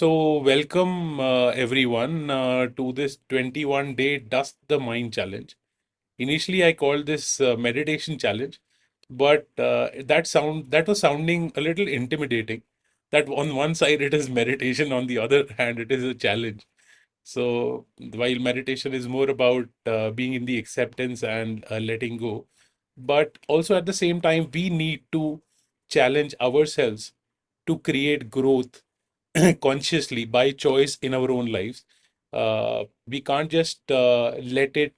Welcome everyone to this 21-day Dust the Mind challenge. Initially, I called this meditation challenge, but that was sounding a little intimidating. That on one side it is meditation, on the other hand it is a challenge. So while meditation is more about being in the acceptance and letting go, but also at the same time we need to challenge ourselves to create growth consciously by choice in our own lives. We can't just let it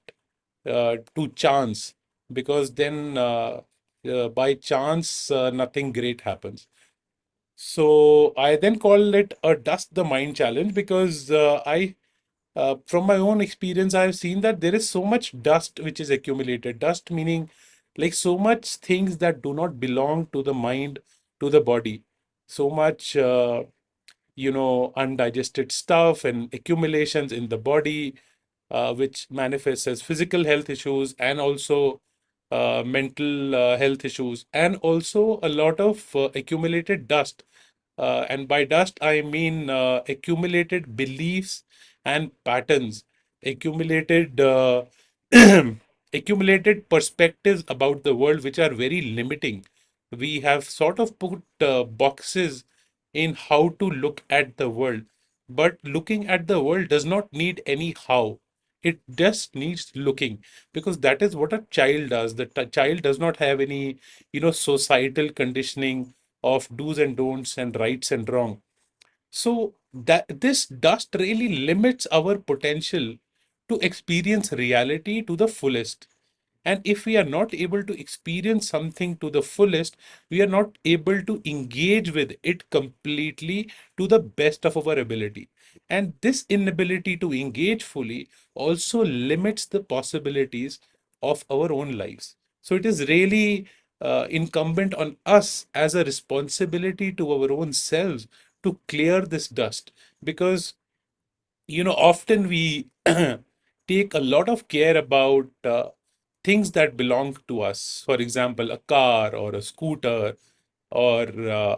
to chance, because then by chance nothing great happens. So I then call it a dust the mind challenge because I from my own experience, I've seen that there is so much dust which is accumulated. Dust meaning like so much things that do not belong to the mind, to the body. So much undigested stuff and accumulations in the body, which manifests as physical health issues and also mental health issues, and also a lot of accumulated dust. And by dust, I mean accumulated beliefs and patterns, accumulated accumulated perspectives about the world, which are very limiting. We have sort of put boxes in how to look at the world. But looking at the world does not need any how. It just needs looking, because that is what a child does. The child does not have any, societal conditioning of do's and don'ts and rights and wrong. So that this dust really limits our potential to experience reality to the fullest. And if we are not able to experience something to the fullest, we are not able to engage with it completely to the best of our ability. And this inability to engage fully also limits the possibilities of our own lives. So it is really incumbent on us as a responsibility to our own selves to clear this dust, because often we take a lot of care about things that belong to us. For example, a car or a scooter or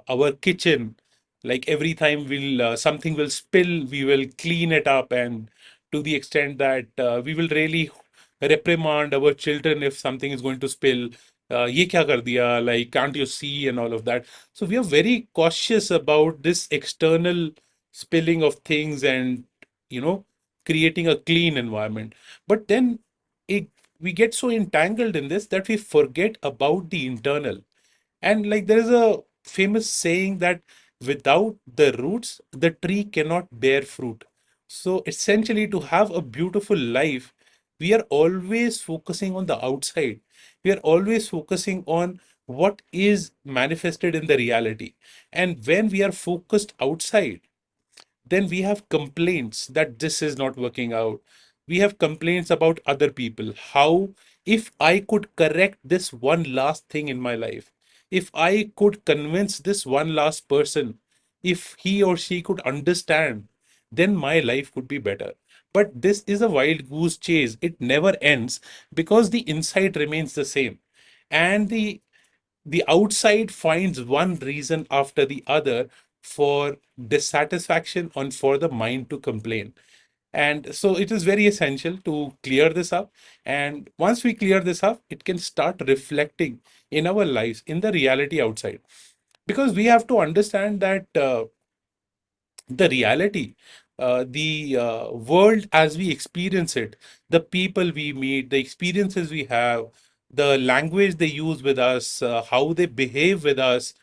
our kitchen. Like every time we'll something will spill, we will clean it up, and to the extent that we will really reprimand our children if something is going to spill. Ye kya kar diya? Like, can't you see? And all of that. So we are very cautious about this external spilling of things and you know creating a clean environment. But then it, we get so entangled in this that we forget about the internal. And like there is a famous saying that without the roots, the tree cannot bear fruit. So essentially, to have a beautiful life, we are always focusing on the outside. We are always focusing on what is manifested in the reality. And when we are focused outside, then we have complaints that this is not working out. We have complaints about other people. How, if I could correct this one last thing in my life, if I could convince this one last person, if he or she could understand, then my life would be better. But this is a wild goose chase. It never ends because the inside remains the same. And the outside finds one reason after the other for dissatisfaction and for the mind to complain. And so it is very essential to clear this up. And once we clear this up, it can start reflecting in our lives, in the reality outside. Because we have to understand that the reality, the world as we experience it, the people we meet, the experiences we have, the language they use with us, how they behave with us,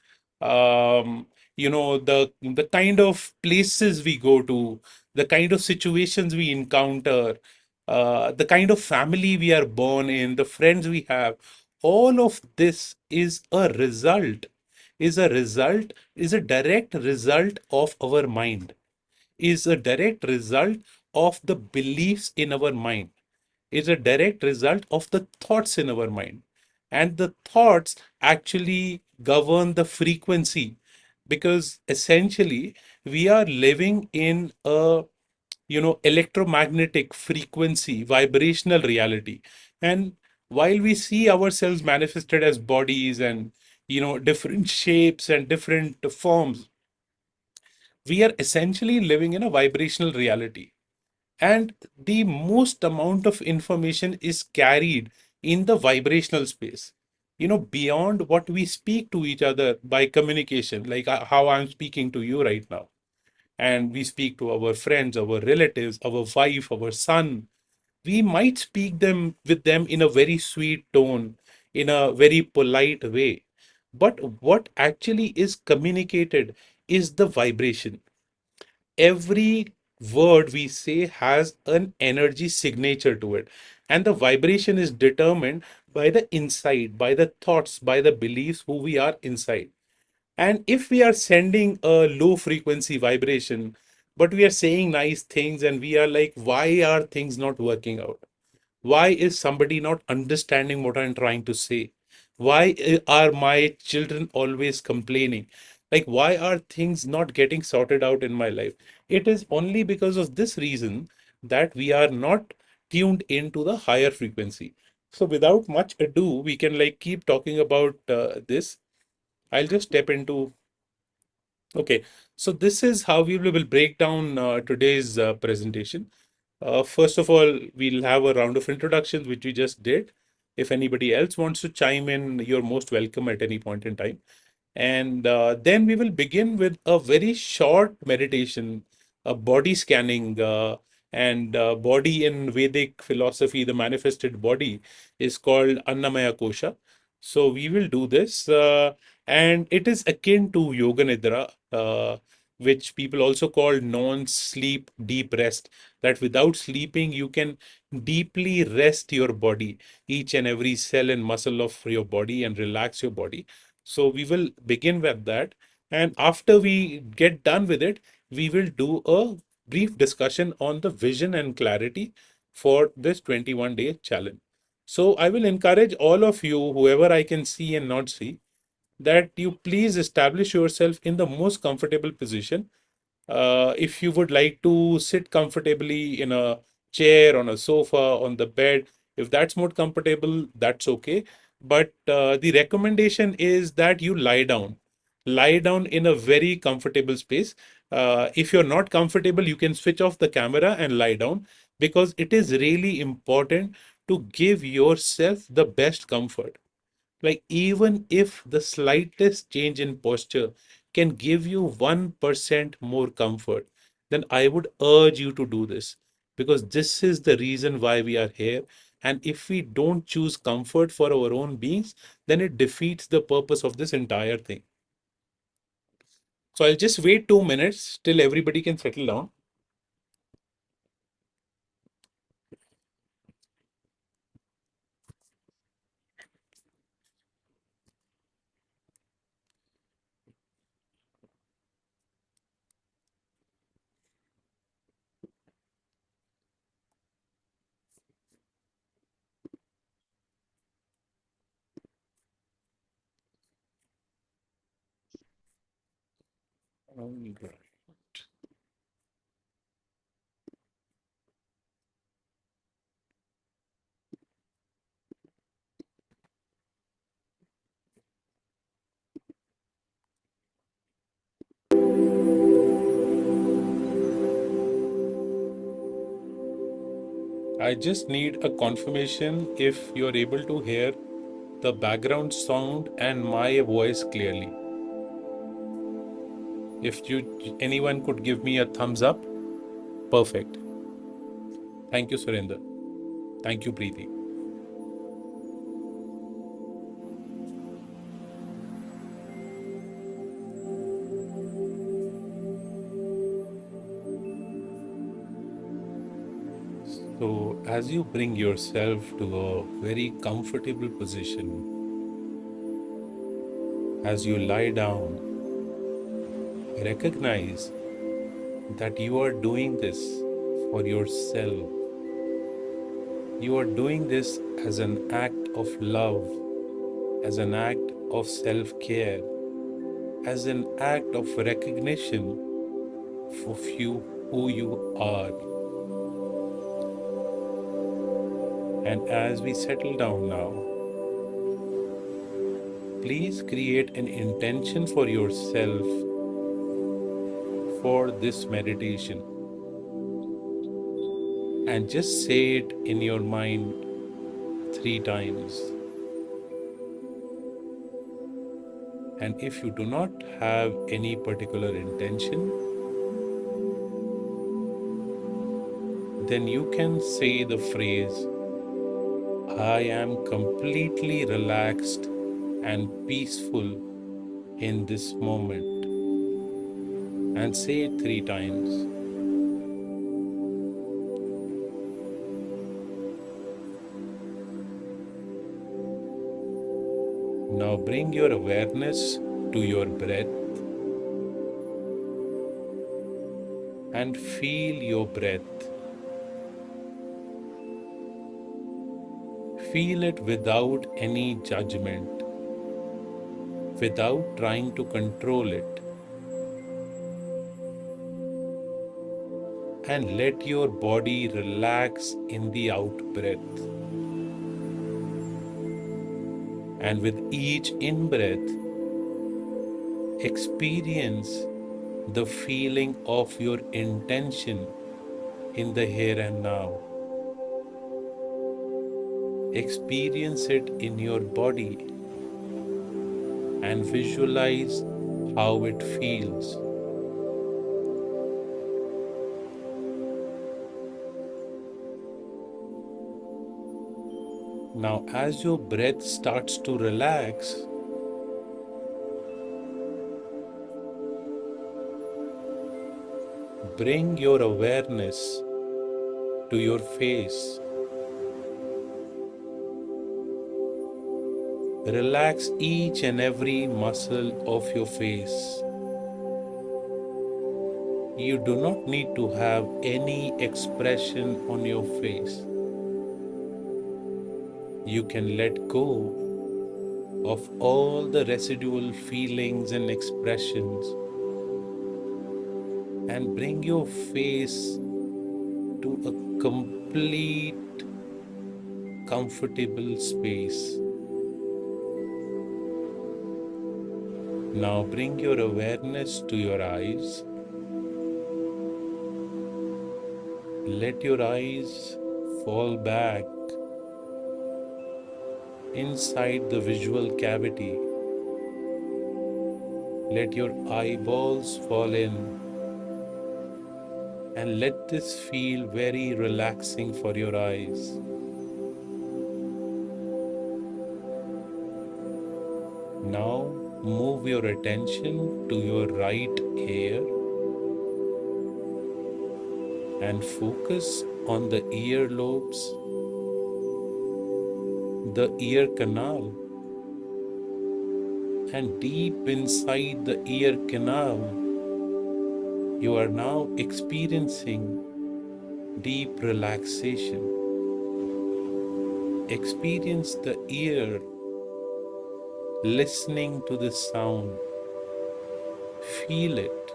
the kind of places we go to, the kind of situations we encounter, the kind of family we are born in, the friends we have, all of this is a direct result of our mind, is a direct result of the beliefs in our mind, is a direct result of the thoughts in our mind. And the thoughts actually govern the frequency, because essentially we are living in a electromagnetic frequency, vibrational reality. And while we see ourselves manifested as bodies and different shapes and different forms, We are essentially living in a vibrational reality. And the most amount of information is carried in the vibrational space. Beyond what we speak to each other by communication, like how I'm speaking to you right now. And we speak to our friends, our relatives, our wife, our son. We might speak them with them in a very sweet tone, in a very polite way. But what actually is communicated is the vibration. Every word we say has an energy signature to it, and the vibration is determined by the inside, by the thoughts, by the beliefs who we are inside. And if we are sending a low frequency vibration, but we are saying nice things and we are like, why are things not working out? Why is somebody not understanding what I'm trying to say? Why are my children always complaining? Like, why are things not getting sorted out in my life? It is only because of this reason that we are not tuned into the higher frequency. So, without much ado, we can like keep talking about this. I'll just step into. Okay, so this is how we will break down today's presentation. First of all, we'll have a round of introductions, which we just did. If anybody else wants to chime in, you're most welcome at any point in time. And then we will begin with a very short meditation, a body scanning, and body in Vedic philosophy, the manifested body is called Annamaya Kosha. So we will do this, and it is akin to Yoga Nidra, which people also call non-sleep deep rest. That without sleeping, you can deeply rest your body, each and every cell and muscle of your body, and relax your body. So we will begin with that. And after we get done with it, we will do a brief discussion on the vision and clarity for this 21-day challenge. So I will encourage all of you, whoever I can see and not see, that you please establish yourself in the most comfortable position. If you would like to sit comfortably in a chair, on a sofa, on the bed, if that's more comfortable, that's okay. But the recommendation is that you lie down. Lie down in a very comfortable space. If you're not comfortable, you can switch off the camera and lie down, because it is really important to give yourself the best comfort. Like, even if the slightest change in posture can give you 1% more comfort, then I would urge you to do this, because this is the reason why we are here. And if we don't choose comfort for our own beings, then it defeats the purpose of this entire thing. So I'll just wait 2 minutes till everybody can settle down. Alright. I just need a confirmation if you're able to hear the background sound and my voice clearly. If you anyone could give me a thumbs up, perfect. Thank you, Surinder. Thank you, Preeti. So, as you bring yourself to a very comfortable position, as you lie down, recognize that you are doing this for yourself. You are doing this as an act of love, as an act of self care, as an act of recognition of you, who you are. And as we settle down now, please create an intention for yourself for this meditation, and just say it in your mind 3 times. And if you do not have any particular intention, then you can say the phrase, I am completely relaxed and peaceful in this moment, and say it 3 times. Now bring your awareness to your breath and feel your breath. Feel it without any judgment, without trying to control it. And let your body relax in the out breath. And with each in breath, experience the feeling of your intention in the here and now. Experience it in your body and visualize how it feels. Now, as your breath starts to relax, bring your awareness to your face. Relax each and every muscle of your face. You do not need to have any expression on your face. You can let go of all the residual feelings and expressions and bring your face to a complete, comfortable space. Now bring your awareness to your eyes. Let your eyes fall back inside the visual cavity. Let your eyeballs fall in, and let this feel very relaxing for your eyes. Now move your attention to your right ear and focus on the ear lobes, the ear canal, and deep inside the ear canal, you are now experiencing deep relaxation. Experience the ear listening to the sound. Feel it.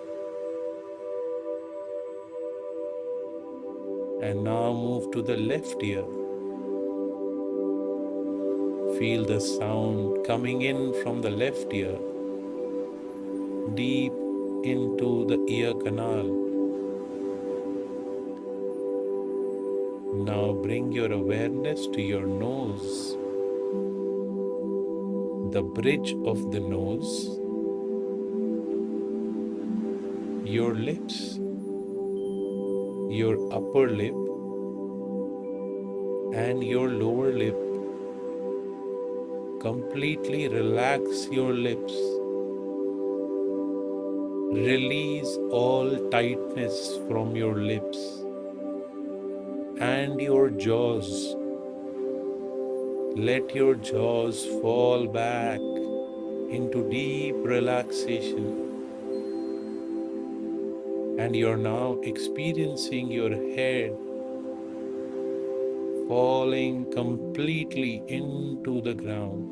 And now move to the left ear. Feel the sound coming in from the left ear, deep into the ear canal. Now bring your awareness to your nose, the bridge of the nose, your lips, your upper lip, and your lower lip. Completely relax your lips. Release all tightness from your lips and your jaws. Let your jaws fall back into deep relaxation. And you're now experiencing your head falling completely into the ground.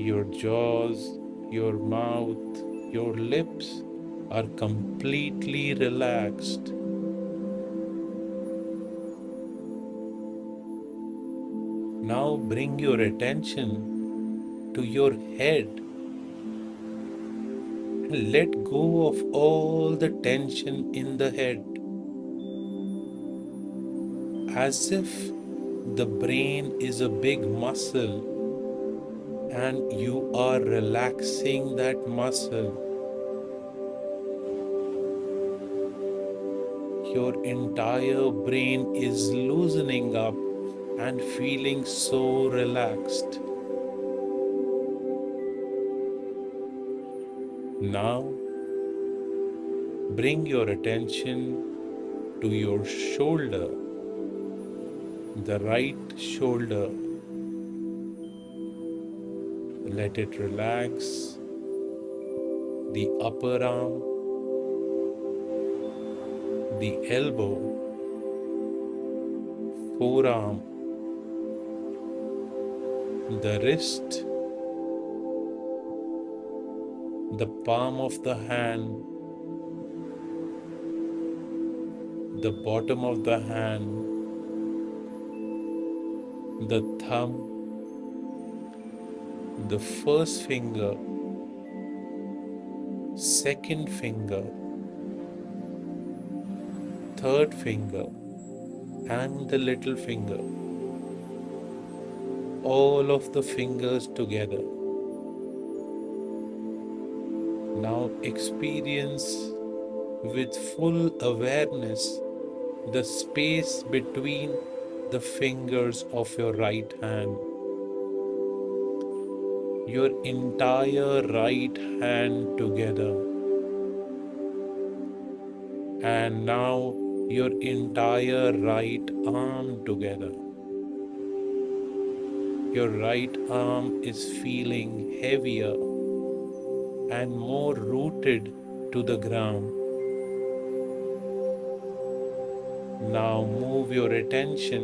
Your jaws, your mouth, your lips are completely relaxed. Now bring your attention to your head Let go of all the tension in the head, as if the brain is a big muscle and you are relaxing that muscle. Your entire brain is loosening up and feeling so relaxed. Now, bring your attention to your shoulder, the right shoulder. Let it relax. The upper arm, the elbow, forearm, the wrist, the palm of the hand, the bottom of the hand, the thumb, the first finger, second finger, third finger, and the little finger. All of the fingers together. Now experience with full awareness the space between the fingers of your right hand. Your entire right hand together. And now your entire right arm together. Your right arm is feeling heavier and more rooted to the ground. Now move your attention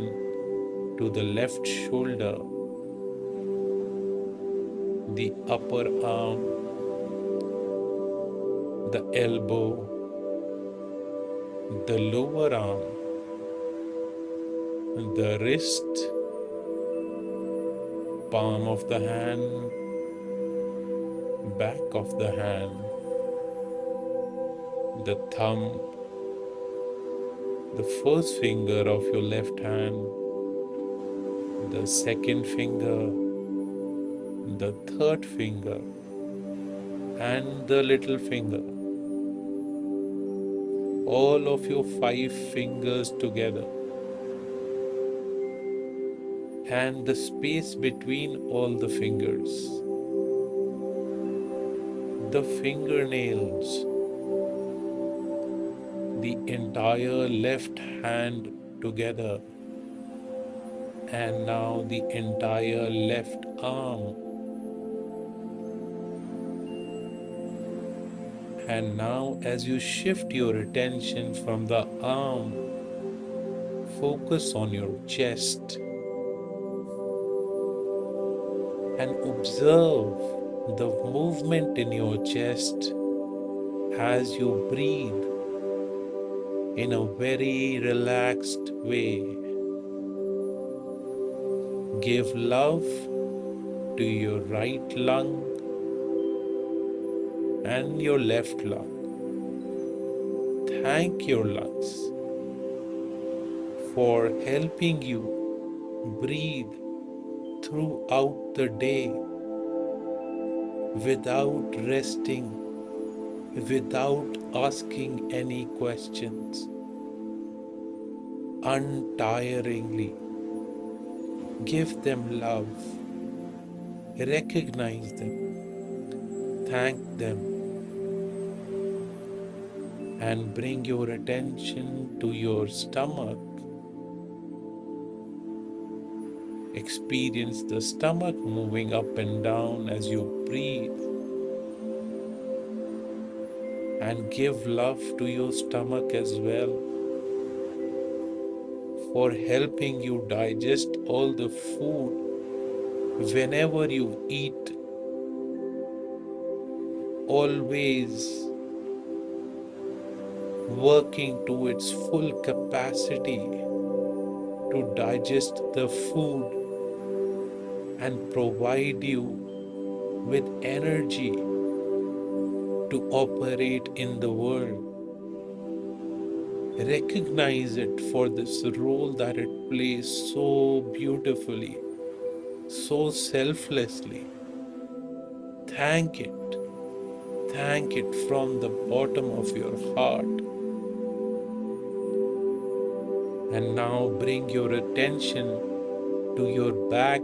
to the left shoulder, the upper arm, the elbow, the lower arm, the wrist, palm of the hand, back of the hand, the thumb, the first finger of your left hand, the second finger, the third finger, and the little finger. All of your 5 fingers together. And the space between all the fingers. The fingernails. The entire left hand together. And now the entire left arm. And now as you shift your attention from the arm, focus on your chest and observe the movement in your chest as you breathe in a very relaxed way. Give love to your right lung and your left lung. Thank your lungs for helping you breathe throughout the day without resting, without asking any questions, untiringly. Give them love, recognize them, thank them, and bring your attention to your stomach. Experience the stomach moving up and down as you breathe. And give love to your stomach as well for helping you digest all the food whenever you eat. Always working to its full capacity to digest the food and provide you with energy to operate in the world. Recognize it for this role that it plays so beautifully, so selflessly. Thank it. Thank it from the bottom of your heart. And now bring your attention to your back,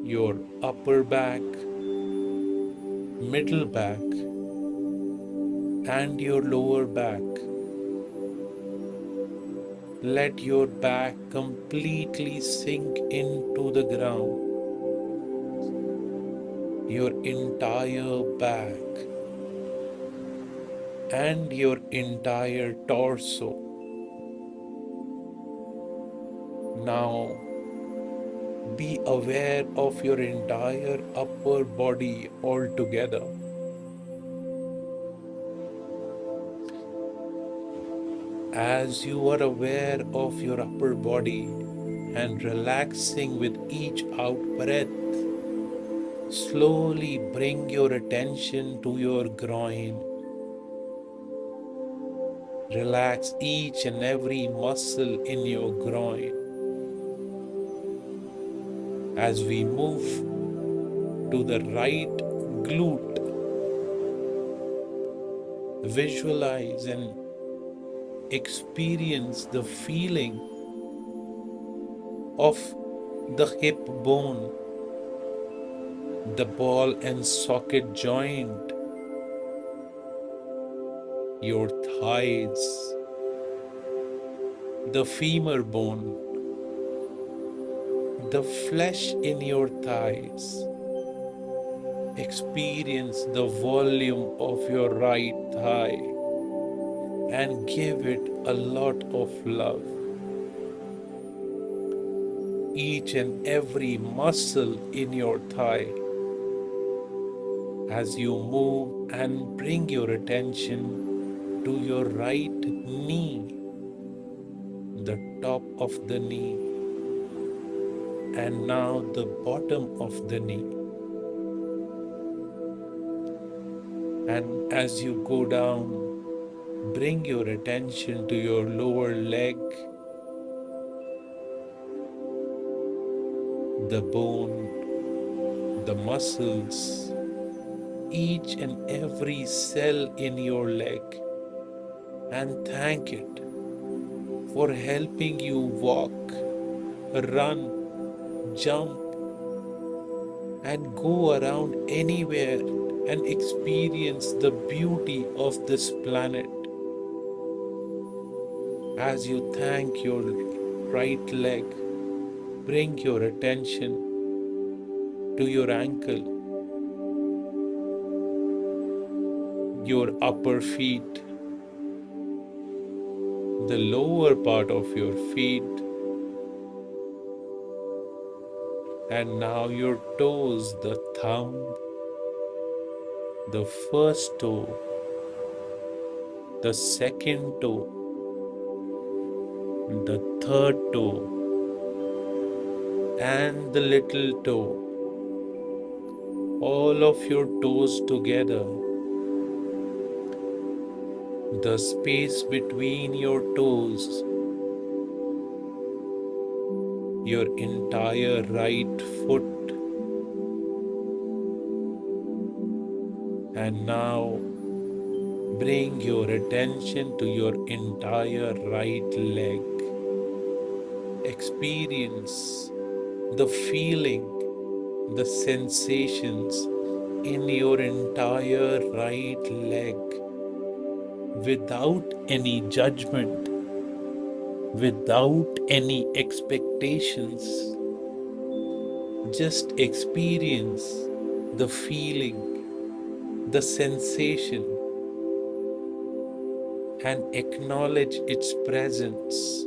your upper back, middle back, and your lower back. Let your back completely sink into the ground. Your entire back and your entire torso. Now be aware of your entire upper body altogether. As you are aware of your upper body and relaxing with each out breath, slowly bring your attention to your groin. Relax each and every muscle in your groin. As we move to the right glute, visualize and experience the feeling of the hip bone, the ball and socket joint, your thighs, the femur bone, the flesh in your thighs. Experience the volume of your right thigh and give it a lot of love. Each and every muscle in your thigh. As you move and bring your attention to your right knee, the top of the knee, and now the bottom of the knee. And as you go down, bring your attention to your lower leg, the bone, the muscles, each and every cell in your leg, and thank it for helping you walk, run, jump, and go around anywhere and experience the beauty of this planet. As you thank your right leg, bring your attention to your ankle, your upper feet, the lower part of your feet, and now your toes, the thumb, the first toe, the second toe, the third toe, and the little toe. All of your toes together. The space between your toes, your entire right foot, and now bring your attention to your entire right leg. Experience the feeling, the sensations in your entire right leg without any judgment, without any expectations. Just experience the feeling, the sensation, and acknowledge its presence.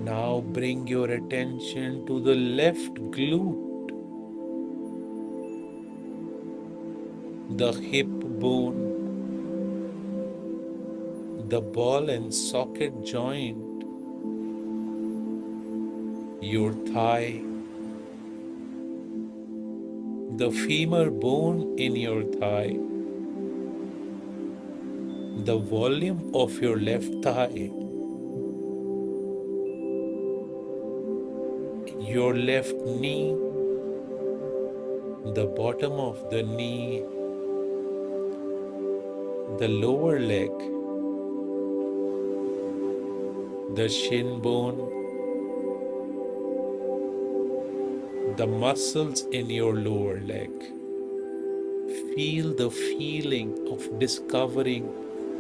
Now bring your attention to the left glute, the hip bone, the ball and socket joint, your thigh, the femur bone in your thigh, the volume of your left thigh, your left knee, the bottom of the knee, the lower leg, the shin bone, the muscles in your lower leg. Feel the feeling of discovering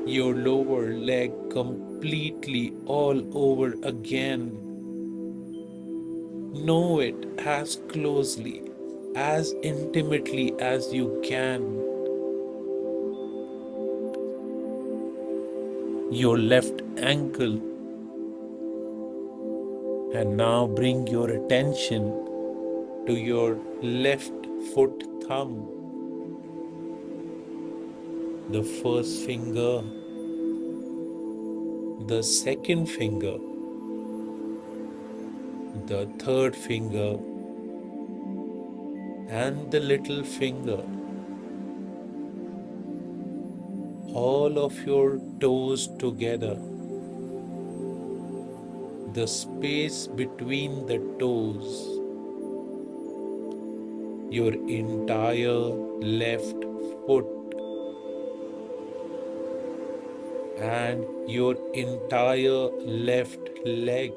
your lower leg completely all over again. Know it as closely, as intimately as you can. Your left ankle, and now bring your attention to your left foot thumb, the first finger, the second finger, the third finger, and the little finger. All of your toes together, the space between the toes, your entire left foot, and your entire left leg.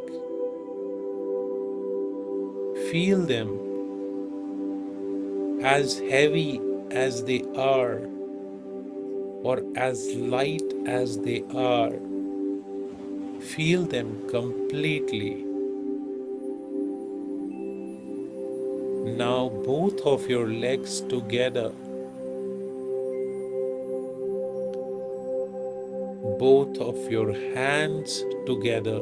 Feel them as heavy as they are, or as light as they are. Feel them completely. Now both of your legs together, both of your hands together,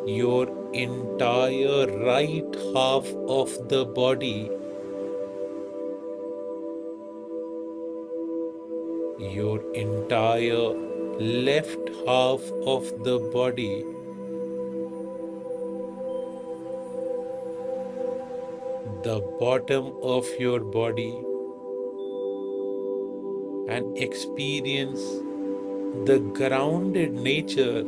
your entire right half of the body, your entire left half of the body, the bottom of your body, and experience the grounded nature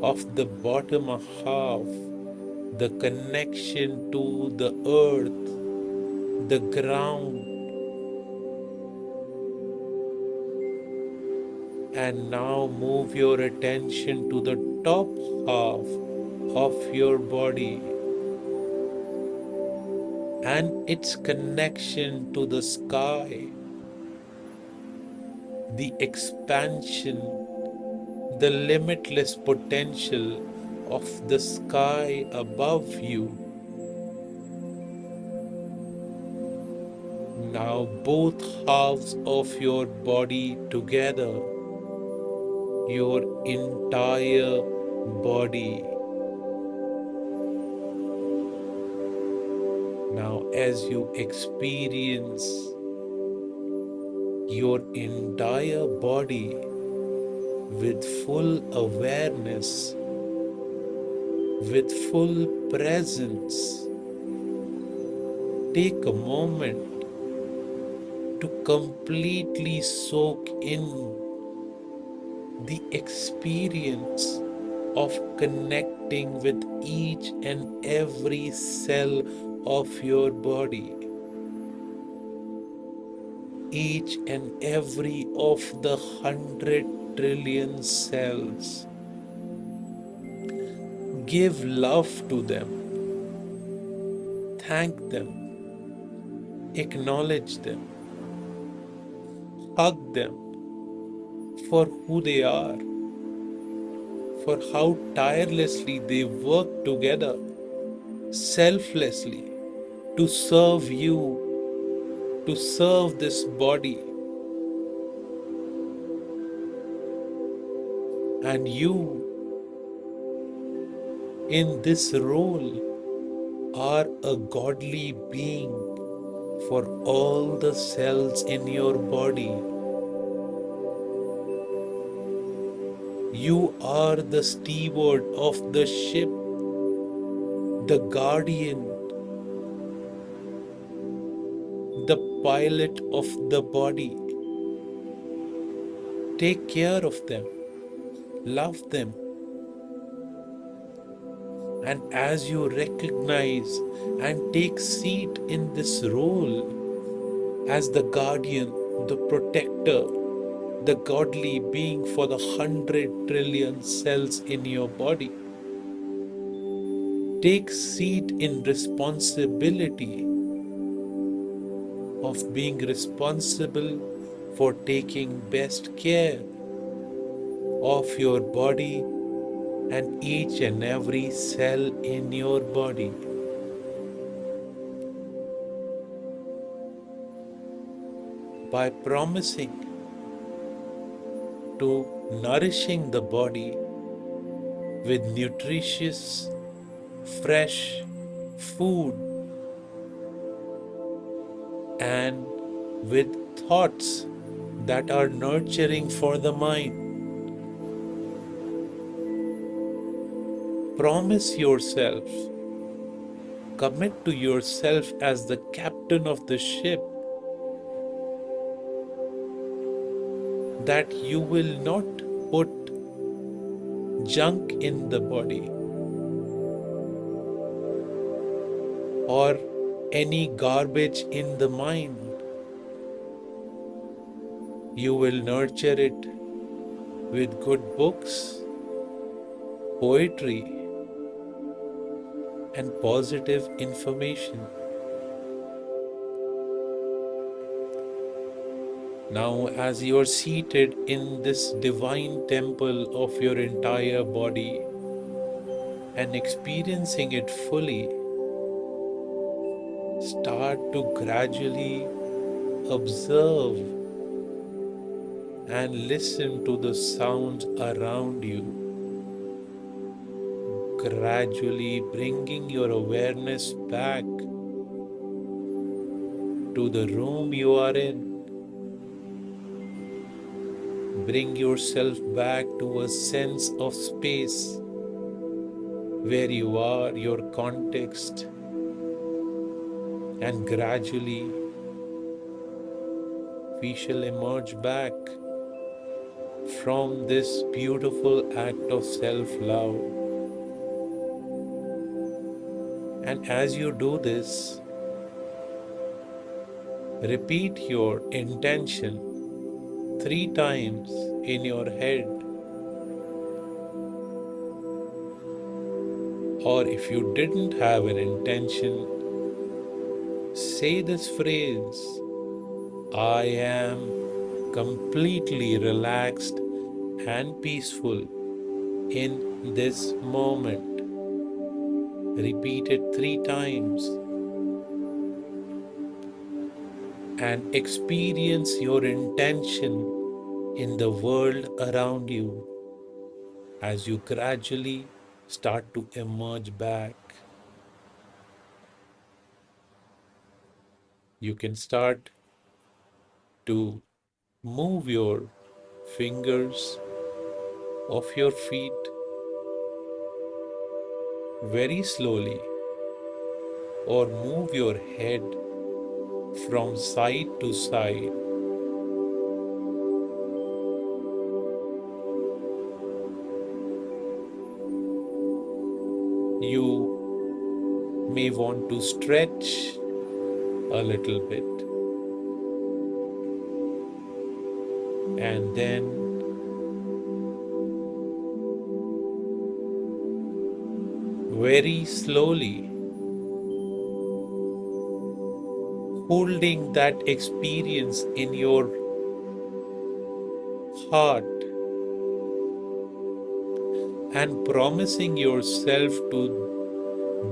of the bottom half, the connection to the earth, the ground. And now move your attention to the top half of your body and its connection to the sky, the expansion, the limitless potential of the sky above you. Now both halves of your body together, your entire body. Now as you experience your entire body with full awareness, with full presence, take a moment to completely soak in the experience of connecting with each and every cell of your body, each and every of the 100 trillion cells. Give love to them, thank them, acknowledge them, hug them for who they are, for how tirelessly they work together, selflessly, to serve you, to serve this body. And you, in this role, are a godly being for all the cells in your body. You are the steward of the ship, the guardian, the pilot of the body. Take care of them, love them, and as you recognize and take seat in this role as the guardian, the protector, the godly being for the 100 trillion cells in your body, take seat in responsibility of being responsible for taking best care of your body and each and every cell in your body. By promising to nourishing the body with nutritious, fresh food and with thoughts that are nurturing for the mind. Promise yourself, commit to yourself as the captain of the ship that you will not put junk in the body or any garbage in the mind. You will nurture it with good books, poetry, and positive information. Now, as you are seated in this divine temple of your entire body and experiencing it fully, start to gradually observe and listen to the sounds around you, gradually bringing your awareness back to the room you are in. Bring yourself back to a sense of space where you are, your context, and gradually we shall emerge back from this beautiful act of self-love. And as you do this, repeat your intention 3 times in your head. Or if you didn't have an intention, say this phrase: I am completely relaxed and peaceful in this moment. Repeat it 3 times and experience your intention in the world around you as you gradually start to emerge back. You can start to move your fingers of your feet very slowly, or move your head from side to side. You may want to stretch a little bit, and then very slowly, holding that experience in your heart and promising yourself to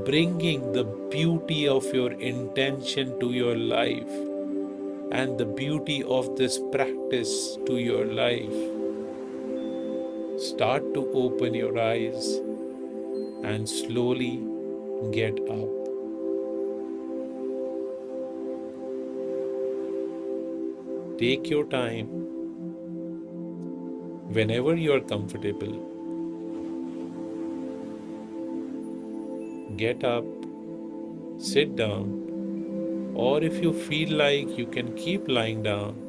bringing the beauty of your intention to your life and the beauty of this practice to your life. Start to open your eyes and slowly get up. Take your time. Whenever you are comfortable, get up, sit down, or if you feel like you can keep lying down.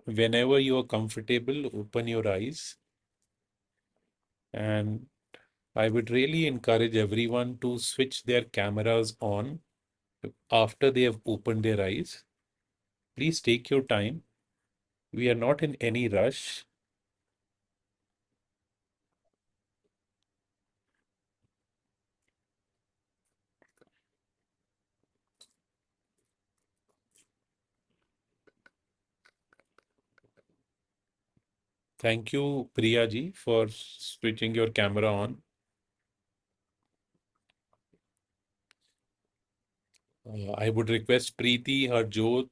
Whenever you are comfortable, open your eyes. And I would really encourage everyone to switch their cameras on after they have opened their eyes. Please take your time. We are not in any rush. Thank you, Priya ji, for switching your camera on. I would request Preeti, her Jyoth,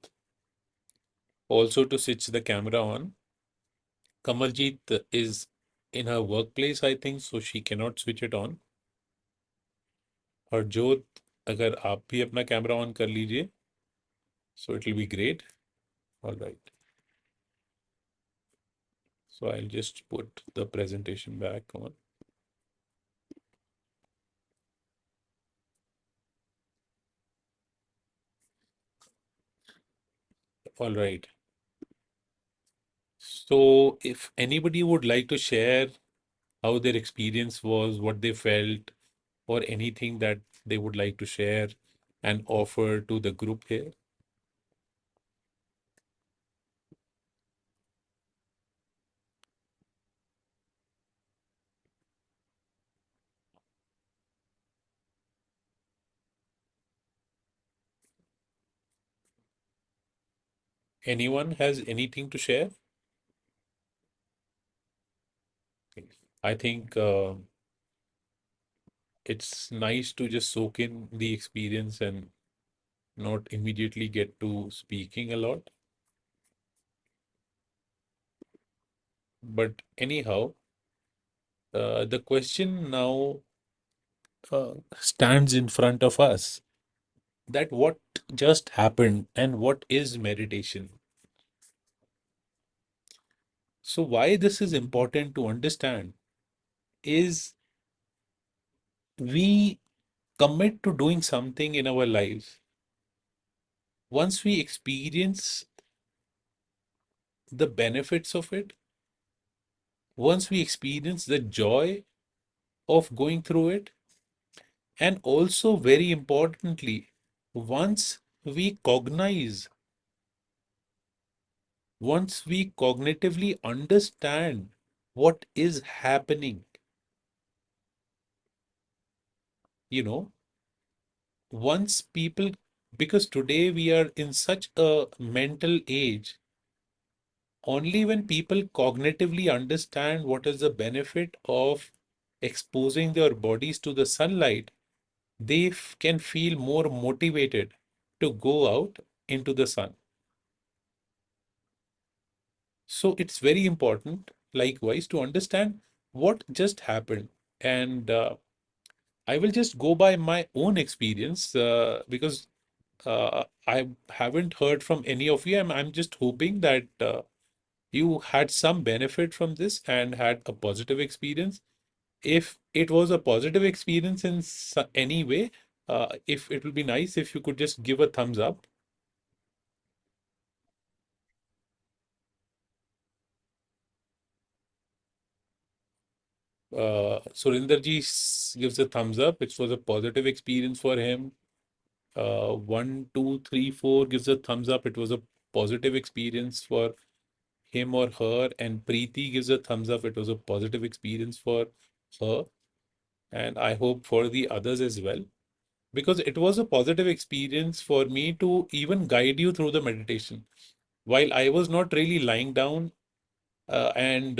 also to switch the camera on. Kamaljeet is in her workplace, I think, so she cannot switch it on. और जोत अगर आप भी अपना camera on कर लीजिए so it will be great. All right. So I'll just put the presentation back on. All right. So if anybody would like to share how their experience was, what they felt, or anything that they would like to share and offer to the group here. Anyone has anything to share? I think it's nice to just soak in the experience and not immediately get to speaking a lot. But anyhow, the question now stands in front of us that what just happened and what is meditation? So, why this is important to understand is we commit to doing something in our lives. Once we experience the benefits of it, once we experience the joy of going through it, and also very importantly, once we cognize, once we cognitively understand what is happening, you know, once people, because today we are in such a mental age, only when people cognitively understand what is the benefit of exposing their bodies to the sunlight, they can feel more motivated to go out into the sun. So it's very important, likewise, to understand what just happened. And I will just go by my own experience because I haven't heard from any of you. I'm just hoping that you had some benefit from this and had a positive experience. If it was a positive experience in any way, if it will be nice if you could just give a thumbs up. Surinder ji gives a thumbs up. It was a positive experience for him. 1, 2, 3, 4 gives a thumbs up. It was a positive experience for him or her. And Preeti gives a thumbs up. It was a positive experience for her. And I hope for the others as well. Because it was a positive experience for me to even guide you through the meditation. While I was not really lying down and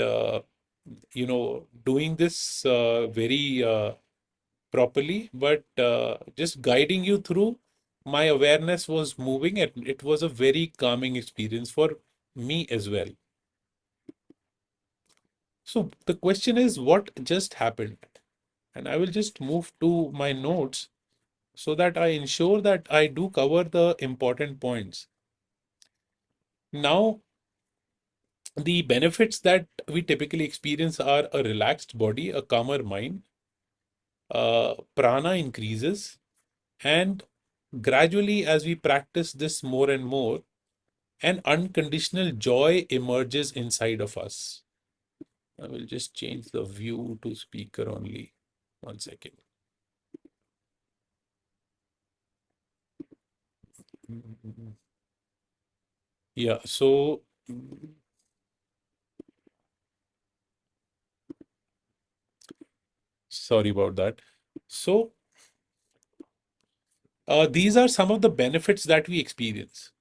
doing this very properly, but just guiding you through, my awareness was moving and it was a very calming experience for me as well. So the question is, what just happened? And I will just move to my notes so that I ensure that I do cover the important points. Now, the benefits that we typically experience are a relaxed body, a calmer mind, prana increases, and gradually, as we practice this more and more, an unconditional joy emerges inside of us. I will just change the view to speaker only. One second. Yeah, so sorry about that. So, these are some of the benefits that we experience.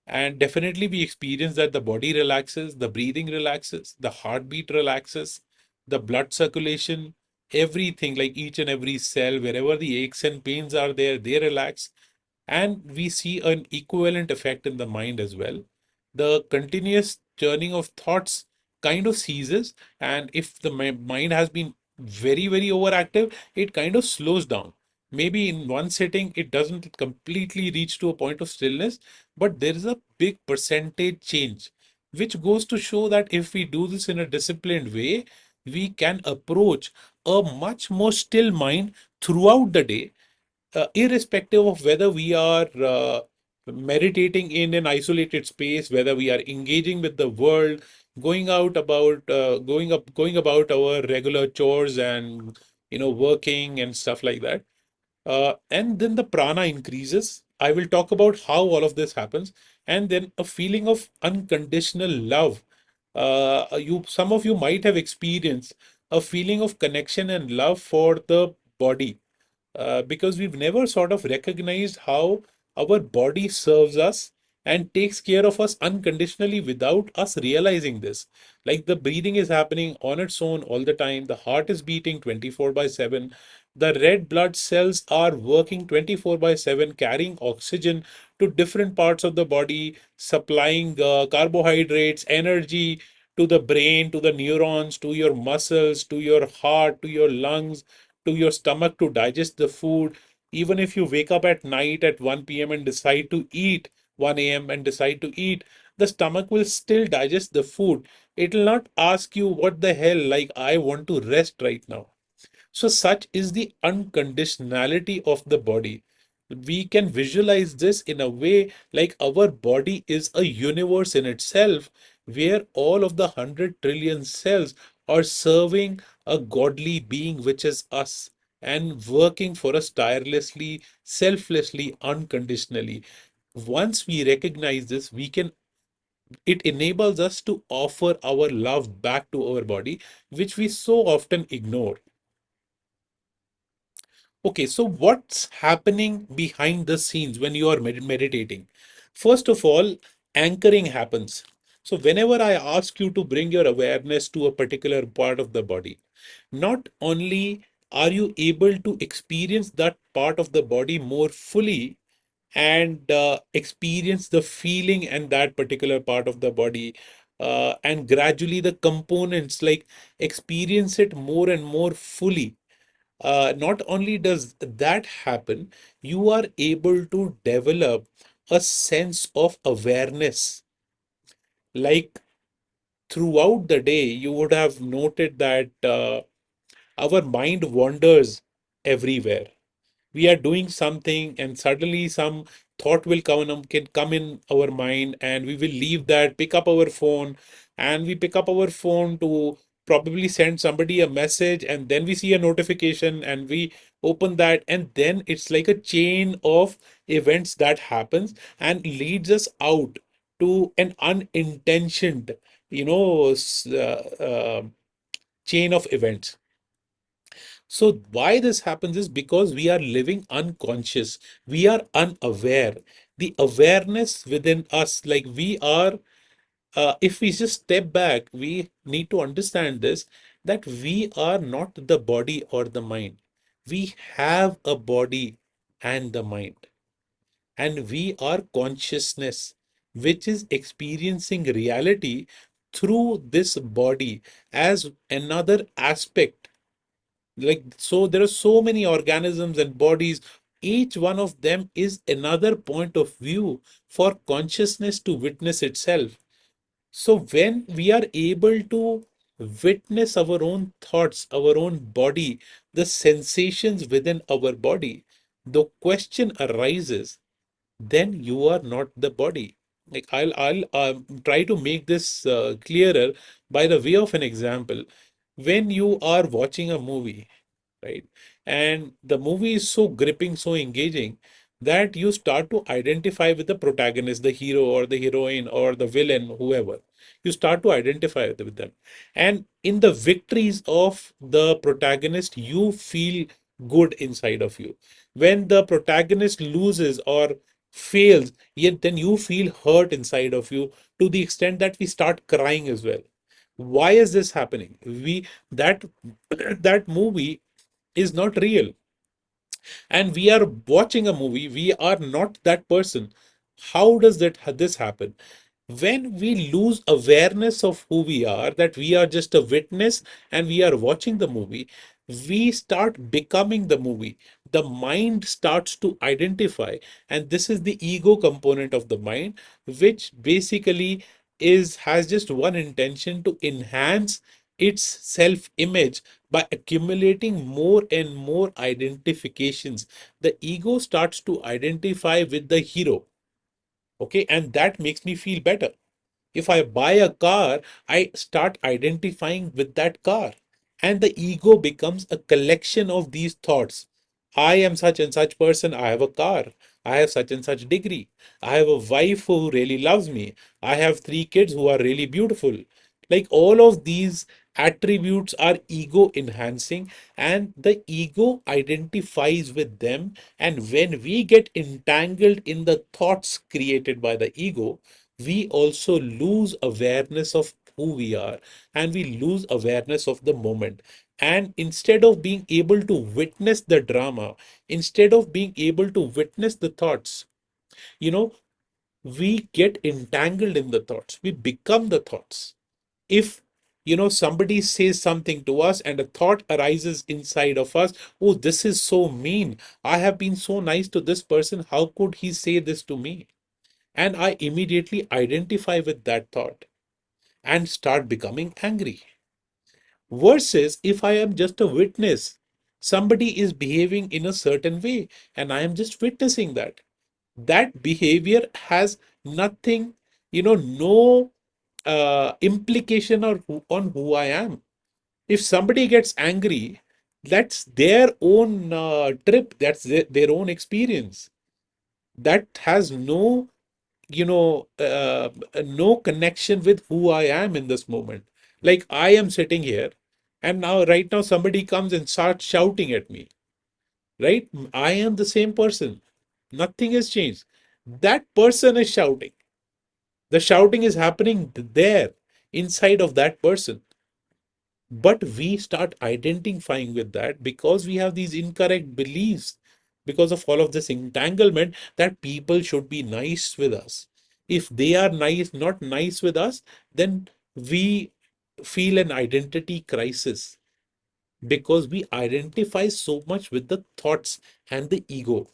And definitely, we experience that the body relaxes, the breathing relaxes, the heartbeat relaxes, the blood circulation, everything like each and every cell, wherever the aches and pains are there, they relax. And we see an equivalent effect in the mind as well. The continuous churning of thoughts kind of ceases, and if the mind has been very, very overactive, it kind of slows down. Maybe in one sitting, it doesn't completely reach to a point of stillness, but there is a big percentage change, which goes to show that if we do this in a disciplined way, we can approach a much more still mind throughout the day, irrespective of whether we are meditating in an isolated space, whether we are engaging with the world, going about our regular chores and working and stuff like that. And then the prana increases. I will talk about how all of this happens, and then a feeling of unconditional love. Some of you might have experienced a feeling of connection and love for the body, because we've never sort of recognized how our body serves us and takes care of us unconditionally without us realizing this. Like the breathing is happening on its own all the time, the heart is beating 24 by 7, the red blood cells are working 24 by 7, carrying oxygen to different parts of the body, supplying carbohydrates, energy to the brain, to the neurons, to your muscles, to your heart, to your lungs, to your stomach to digest the food. Even if you wake up at night at 1 p.m. and decide to eat, 1 a.m. and decide to eat, the stomach will still digest the food. It will not ask you, what the hell, like, I want to rest right now. So, such is the unconditionality of the body. We can visualize this in a way like our body is a universe in itself, where all of the 100 trillion cells are serving a godly being, which is us, and working for us tirelessly, selflessly, unconditionally. Once we recognize this, it enables us to offer our love back to our body, which we so often ignore. Okay, so what's happening behind the scenes when you are meditating? First of all, anchoring happens. So, whenever I ask you to bring your awareness to a particular part of the body, not only are you able to experience that part of the body more fully and experience the feeling and that particular part of the body, and gradually the components like experience it more and more fully. Not only does that happen, you are able to develop a sense of awareness. Like throughout the day, you would have noted that our mind wanders everywhere. We are doing something and suddenly some thought will can come in our mind, and we will leave that, pick up our phone, and we pick up our phone to probably send somebody a message, and then we see a notification and we open that, and then it's like a chain of events that happens and leads us out to an unintentioned, you know s- uh, uh, chain of events. So why this happens is because we are living unconscious. We are unaware. The awareness within us, like we are, if we just step back, we need to understand this, that we are not the body or the mind. We have a body and the mind, and we are consciousness, which is experiencing reality through this body as another aspect. Like, so there are so many organisms and bodies, each one of them is another point of view for consciousness to witness itself. So when we are able to witness our own thoughts, our own body, the sensations within our body, the question arises, then you are not the body. Like, I'll try to make this clearer by the way of an example. When you are watching a movie, right? And the movie is so gripping, so engaging that you start to identify with the protagonist, the hero or the heroine or the villain, whoever. You start to identify with them. And in the victories of the protagonist, you feel good inside of you. When the protagonist loses or fails, yet then you feel hurt inside of you to the extent that we start crying as well. Why is this happening? We that that movie is not real, and we are watching a movie, we are not that person. How does this happen? When we lose awareness of who we are, that we are just a witness and we are watching the movie, we start becoming the movie. The mind starts to identify, and this is the ego component of the mind, which basically is has just one intention: to enhance its self image by accumulating more and more identifications. The ego starts to identify with the hero, okay, and that makes me feel better. If I buy a car, I start identifying with that car. And the ego becomes a collection of these thoughts. I am such and such person. I have a car. I have such and such degree. I have a wife who really loves me. I have three kids who are really beautiful. Like, all of these attributes are ego enhancing, and the ego identifies with them. And when we get entangled in the thoughts created by the ego, we also lose awareness of who we are, and we lose awareness of the moment. And instead of being able to witness the drama, instead of being able to witness the thoughts, you know, we get entangled in the thoughts. We become the thoughts. If somebody says something to us and a thought arises inside of us, oh, this is so mean. I have been so nice to this person. How could he say this to me? And I immediately identify with that thought and start becoming angry. Versus if I am just a witness, somebody is behaving in a certain way and I am just witnessing that. That behavior has nothing, no implication on who I am. If somebody gets angry, that's their own trip, that's their own experience. That has no connection with who I am in this moment. Like, I am sitting here, and now, right now, somebody comes and starts shouting at me, right? I am the same person. Nothing has changed. That person is shouting. The shouting is happening there, inside of that person. But we start identifying with that because we have these incorrect beliefs, because of all of this entanglement, that people should be nice with us. If they are not nice with us, then we feel an identity crisis, because we identify so much with the thoughts and the ego.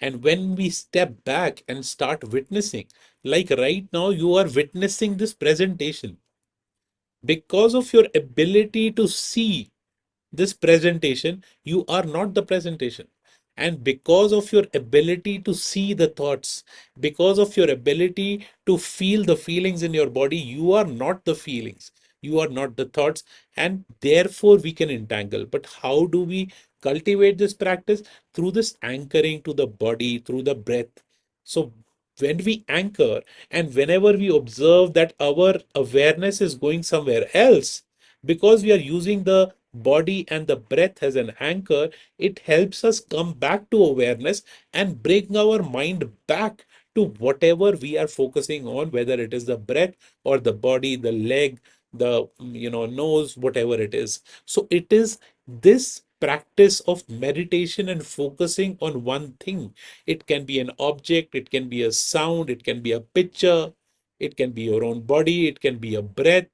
And when we step back and start witnessing, like right now, you are witnessing this presentation, because of your ability to see this presentation, you are not the presentation. And because of your ability to see the thoughts, because of your ability to feel the feelings in your body, you are not the feelings, you are not the thoughts, and therefore we can entangle. But how do we cultivate this practice? Through this anchoring to the body, through the breath. So when we anchor, and whenever we observe that our awareness is going somewhere else, because we are using the body and the breath as an anchor, it helps us come back to awareness and bring our mind back to whatever we are focusing on, whether it is the breath or the body, the leg, the nose, whatever it is. So it is this practice of meditation and focusing on one thing. It can be an object, it can be a sound, it can be a picture, it can be your own body, it can be a breath.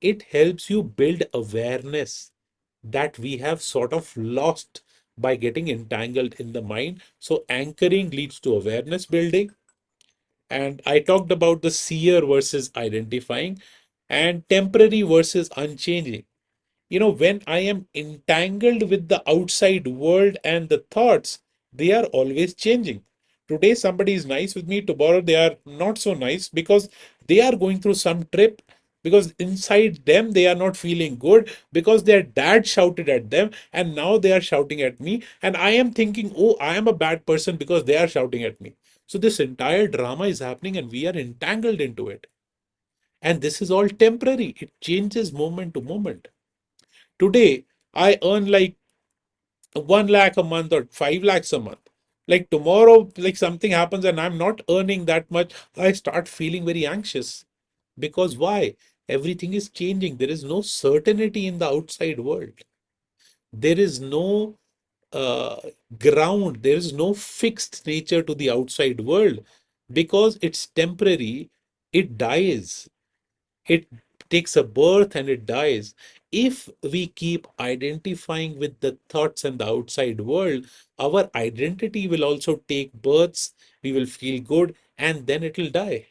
It helps you build awareness that we have sort of lost by getting entangled in the mind. So, anchoring leads to awareness building. And I talked about the seer versus identifying and temporary versus unchanging. When I am entangled with the outside world and the thoughts, they are always changing. Today, somebody is nice with me, tomorrow, they are not so nice because they are going through some trip. Because inside them, they are not feeling good because their dad shouted at them, and now they are shouting at me. And I am thinking, oh, I am a bad person because they are shouting at me. So, this entire drama is happening, and we are entangled into it. And this is all temporary, it changes moment to moment. Today, I earn like 1 lakh a month or 5 lakhs a month. Like tomorrow, like something happens and I'm not earning that much, I start feeling very anxious. Because why? Everything is changing. There is no certainty in the outside world. There is no uh, ground. There is no fixed nature to the outside world because it's temporary. It dies. It takes a birth and it dies. If we keep identifying with the thoughts and the outside world, our identity will also take births, we will feel good, and then it will die.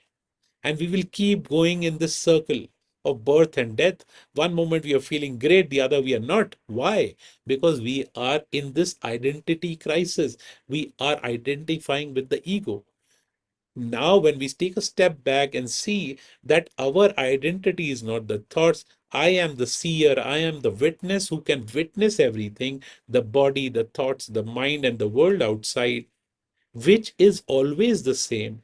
And we will keep going in this circle of birth and death. One moment we are feeling great, the other we are not. Why? Because we are in this identity crisis. We are identifying with the ego. Now, when we take a step back and see that our identity is not the thoughts, I am the seer, I am the witness who can witness everything, the body, the thoughts, the mind, and the world outside, which is always the same,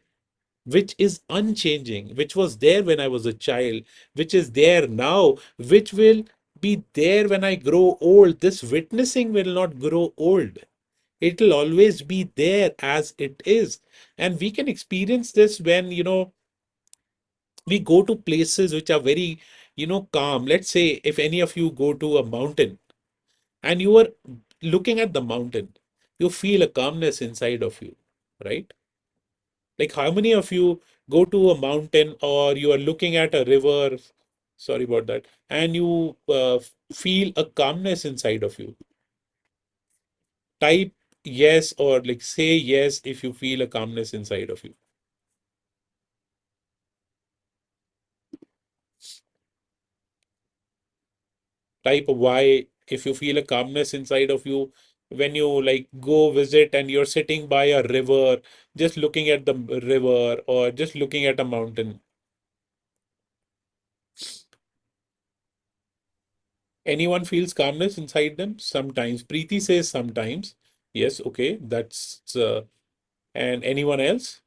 which is unchanging, which was there when I was a child, which is there now, which will be there when I grow old. This witnessing will not grow old. It will always be there as it is. And we can experience this when, we go to places which are very, calm. Let's say if any of you go to a mountain and you are looking at the mountain, you feel a calmness inside of you, right? Like how many of you go to a mountain or you are looking at a river, sorry about that, and you feel a calmness inside of you? Type yes or like say yes if you feel a calmness inside of you. Type Y if you feel a calmness inside of you when you like go visit and you're sitting by a river, just looking at the river or just looking at a mountain. Anyone feels calmness inside them? Sometimes. Preeti says sometimes. Yes, okay, that's and anyone else?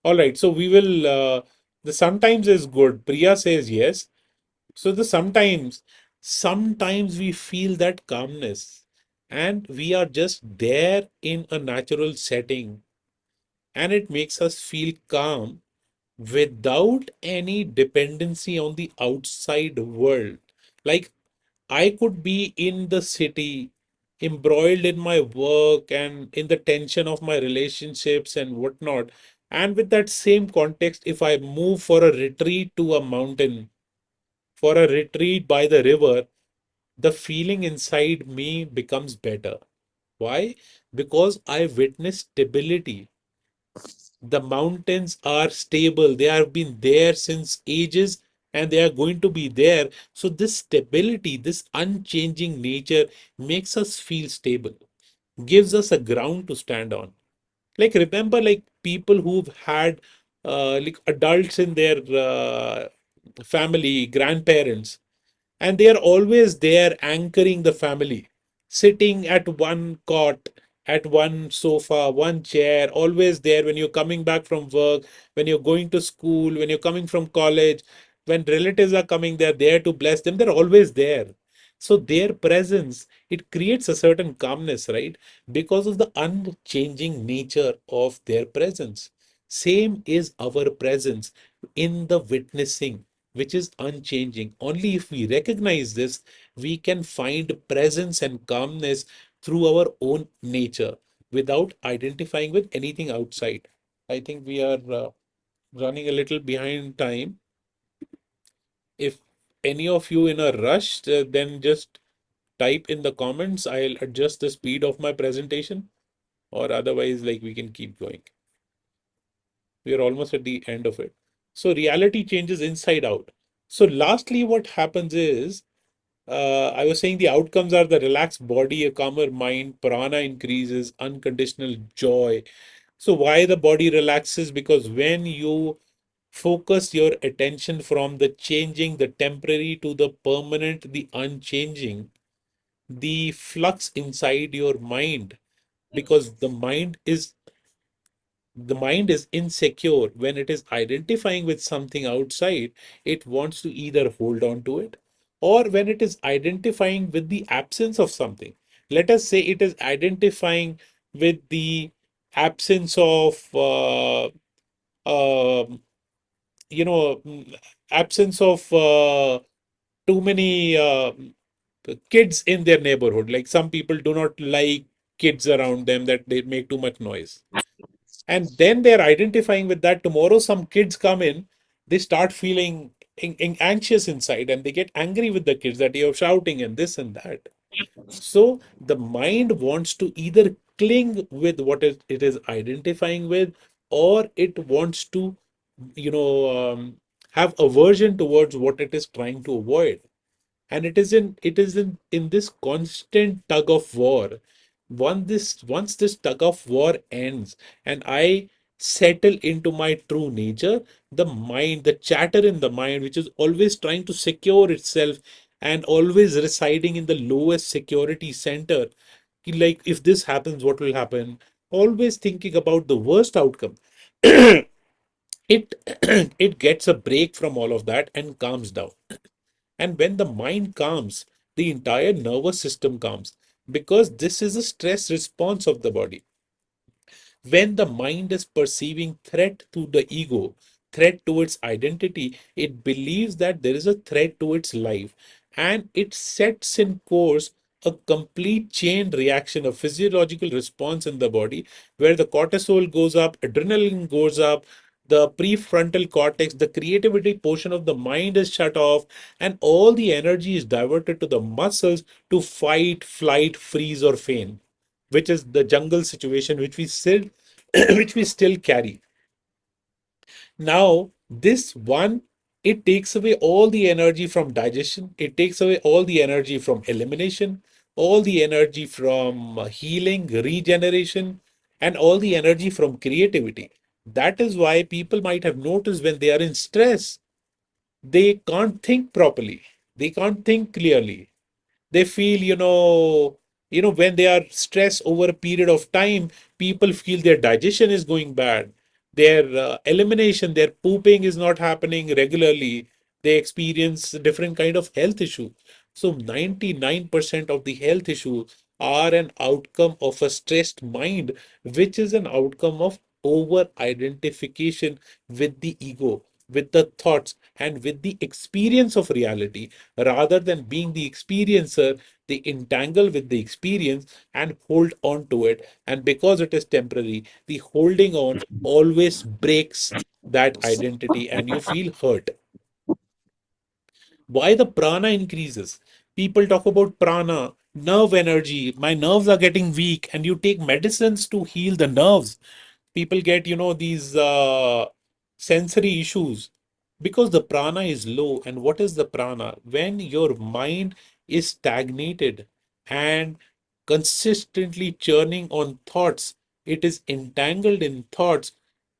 All right, so we will the sometimes is good. Priya says yes. So the sometimes we feel that calmness and we are just there in a natural setting and it makes us feel calm without any dependency on the outside world. Like I could be in the city, embroiled in my work and in the tension of my relationships and whatnot. And with that same context, if I move for a retreat to a mountain, for a retreat by the river, the feeling inside me becomes better. Why? Because I witness stability. The mountains are stable, they have been there since ages and they are going to be there. So, this stability, this unchanging nature makes us feel stable, gives us a ground to stand on. Like, remember, like people who've had like adults in their family, grandparents, and they are always there anchoring the family, sitting at one cot, at one sofa, one chair, always there when you're coming back from work, when you're going to school, when you're coming from college, when relatives are coming, they're there to bless them, they're always there. So their presence, it creates a certain calmness, right? Because of the unchanging nature of their presence. Same is our presence in the witnessing. which is unchanging. Only if we recognize this, we can find presence and calmness through our own nature without identifying with anything outside. I think we are running a little behind time. If any of you in a rush, then just type in the comments. I'll adjust the speed of my presentation, or otherwise, like we can keep going. We are almost at the end of it. So reality changes inside out. So lastly, what happens is, I was saying the outcomes are the relaxed body, a calmer mind, prana increases, unconditional joy. So why the body relaxes? Because when you focus your attention from the changing, the temporary to the permanent, the unchanging, the flux inside your mind, because the mind is insecure when it is identifying with something outside. It wants to either hold on to it, or when it is identifying with the absence of something. Let us say it is identifying with the absence of um you know mm, absence of too many kids in their neighborhood. Like some people do not like kids around them, that they make too much noise, and then they're identifying with that. Tomorrow some kids come in, they start feeling anxious inside, and they get angry with the kids that you're shouting and this and that. So the mind wants to either cling with what it is identifying with, or it wants to you know have aversion towards what it is trying to avoid. And it is in this constant tug of war. Once this tug of war ends, and I settle into my true nature, the chatter in the mind, which is always trying to secure itself and always residing in the lowest security center, like if this happens, what will happen, always thinking about the worst outcome, it it gets a break from all of that and calms down. And when the mind calms, the entire nervous system calms, because this is a stress response of the body. When the mind is perceiving threat to the ego, threat to its identity, it believes that there is a threat to its life, and it sets in course a complete chain reaction, a physiological response in the body, where the cortisol goes up, adrenaline goes up, the prefrontal cortex, the creativity portion of the mind is shut off, and all the energy is diverted to the muscles to fight, flight, freeze, or faint, which is the jungle situation which we still which we still carry. Now, this one, it takes away all the energy from digestion, it takes away all the energy from elimination, all the energy from healing, regeneration, and all the energy from creativity. That is why people might have noticed when they are in stress, they can't think properly, they can't think clearly. They feel, when they are stressed over a period of time, people feel their digestion is going bad, their elimination, their pooping is not happening regularly, they experience a different kind of health issue. So 99% of the health issues are an outcome of a stressed mind, which is an outcome of over identification with the ego, with the thoughts, and with the experience of reality. Rather than being the experiencer, they entangle with the experience and hold on to it. And because it is temporary, the holding on always breaks that identity and you feel hurt. Why the prana increases? People talk about prana, nerve energy. My nerves are getting weak, and you take medicines to heal the nerves. People get, these sensory issues because the prana is low. And what is the prana? When your mind is stagnated and consistently churning on thoughts, it is entangled in thoughts,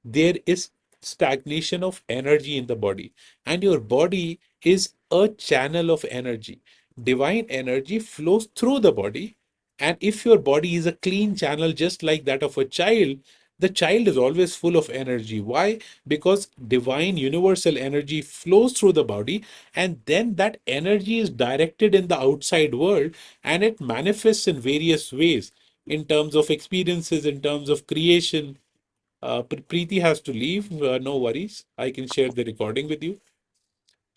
there is stagnation of energy in the body. And your body is a channel of energy. Divine energy flows through the body. And if your body is a clean channel, just like that of a child, the child is always full of energy. Why? Because divine universal energy flows through the body, and then that energy is directed in the outside world, and it manifests in various ways, in terms of experiences, in terms of creation. Preeti has to leave. No worries. I can share the recording with you.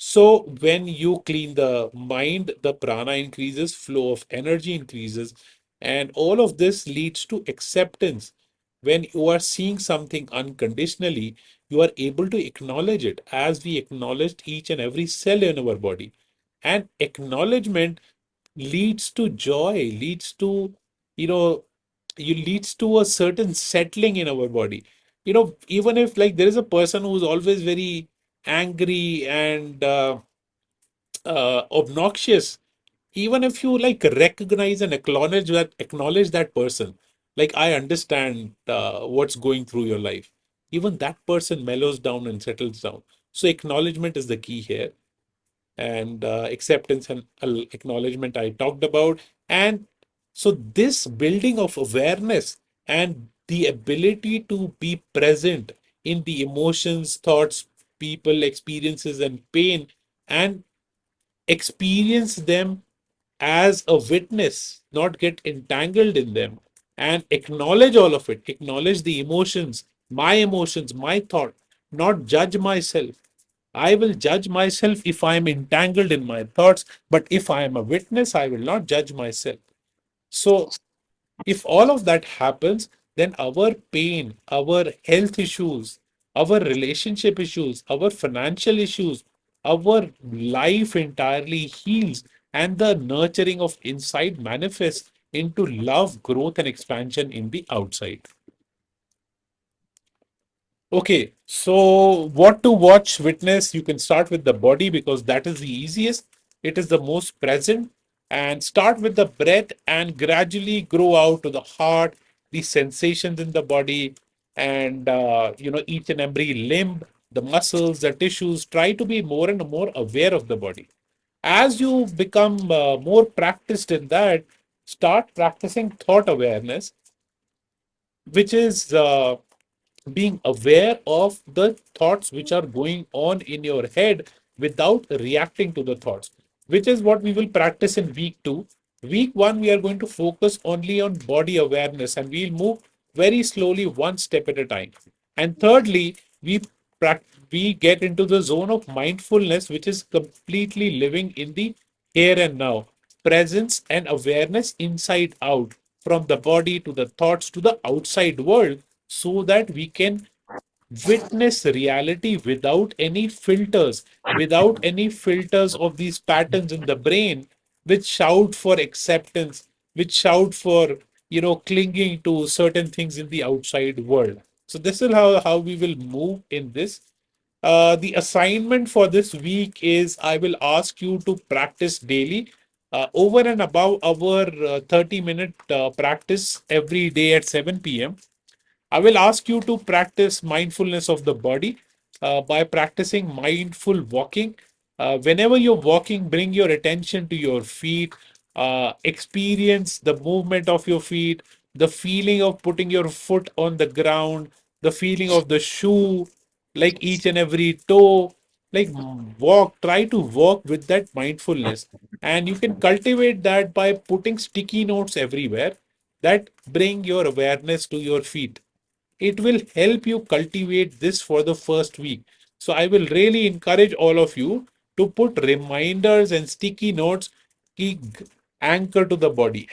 So when you clean the mind, the prana increases, flow of energy increases, and all of this leads to acceptance. When you are seeing something unconditionally, you are able to acknowledge it as we acknowledged each and every cell in our body. And acknowledgement leads to joy, leads to, you know, you leads to a certain settling in our body. Even if like there is a person who's always very angry and obnoxious, even if you like recognize and acknowledge that person, like I understand what's going through your life, even that person mellows down and settles down. So acknowledgement is the key here, and acceptance and acknowledgement I talked about. And so this building of awareness and the ability to be present in the emotions, thoughts, people, experiences, and pain, and experience them as a witness, not get entangled in them, and acknowledge all of it, acknowledge the emotions, my thought, not judge myself. I will judge myself if I am entangled in my thoughts, but if I am a witness, I will not judge myself. So if all of that happens, then our pain, our health issues, our relationship issues, our financial issues, our life entirely heals, and the nurturing of inside manifests into love, growth, and expansion in the outside. Okay, so what to watch, witness? You can start with the body because that is the easiest. It is the most present. And start with the breath and gradually grow out to the heart, the sensations in the body, and each and every limb, the muscles, the tissues. Try to be more and more aware of the body. As you become more practiced in that, start practicing thought awareness, which is being aware of the thoughts which are going on in your head without reacting to the thoughts, which is what we will practice in week 2. Week 1, we are going to focus only on body awareness and we'll move very slowly, one step at a time. And thirdly, we get into the zone of mindfulness, which is completely living in the here and now, presence and awareness inside out, from the body to the thoughts to the outside world, so that we can witness reality without any filters of these patterns in the brain, which shout for acceptance, which shout for, clinging to certain things in the outside world. So this is how we will move in this. The assignment for this week is I will ask you to practice daily, over and above our 30-minute practice every day at 7 p.m. I will ask you to practice mindfulness of the body by practicing mindful walking. Whenever you're walking, bring your attention to your feet, experience the movement of your feet, the feeling of putting your foot on the ground, the feeling of the shoe, like each and every toe. Like try to walk with that mindfulness. And you can cultivate that by putting sticky notes everywhere that bring your awareness to your feet. It will help you cultivate this for the first week. So I will really encourage all of you to put reminders and sticky notes, key anchor to the body,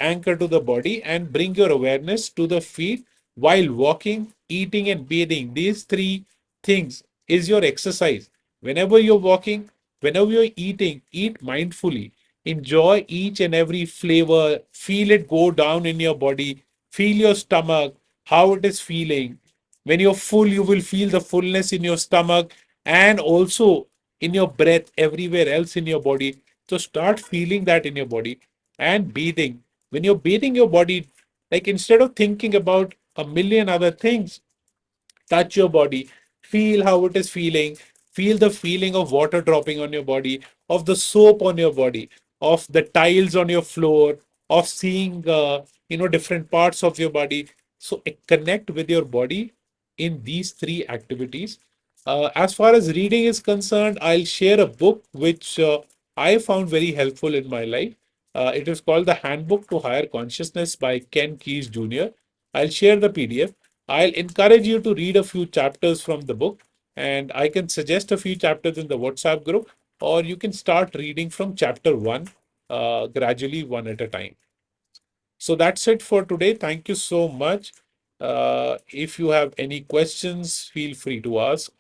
and bring your awareness to the feet while walking, eating, and bathing. These three things is your exercise. Whenever you're walking, whenever you're eating, eat mindfully. Enjoy each and every flavor. Feel it go down in your body. Feel your stomach, how it is feeling. When you're full, you will feel the fullness in your stomach and also in your breath, everywhere else in your body. So start feeling that in your body and breathing. When you're bathing your body, like instead of thinking about a million other things, touch your body, feel how it is feeling, feel the feeling of water dropping on your body, of the soap on your body, of the tiles on your floor, of seeing different parts of your body. So connect with your body in these three activities. As far as reading is concerned, I'll share a book which I found very helpful in my life. It is called The Handbook to Higher Consciousness by Ken Keyes Jr. I'll share the PDF. I'll encourage you to read a few chapters from the book, and I can suggest a few chapters in the WhatsApp group. or you can start reading from chapter 1, gradually, one at a time. So that's it for today. Thank you so much. If you have any questions, feel free to ask.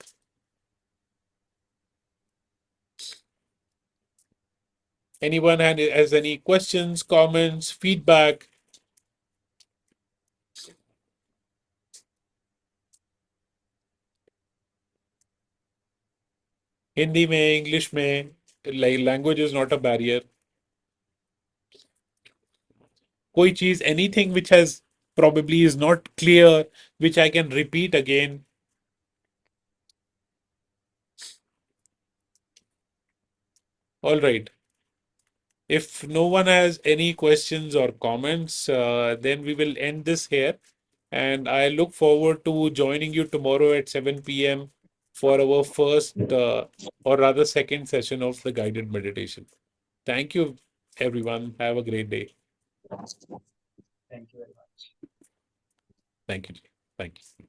Anyone has any questions, comments, feedback? Hindi में, English में, language is not a barrier. कोई चीज, anything which has probably is not clear, which I can repeat again. All right. If no one has any questions or comments, then we will end this here. And I look forward to joining you tomorrow at 7 p.m. for our first, or rather, second session of the guided meditation. Thank you, everyone. Have a great day. Thank you very much. Thank you. Thank you.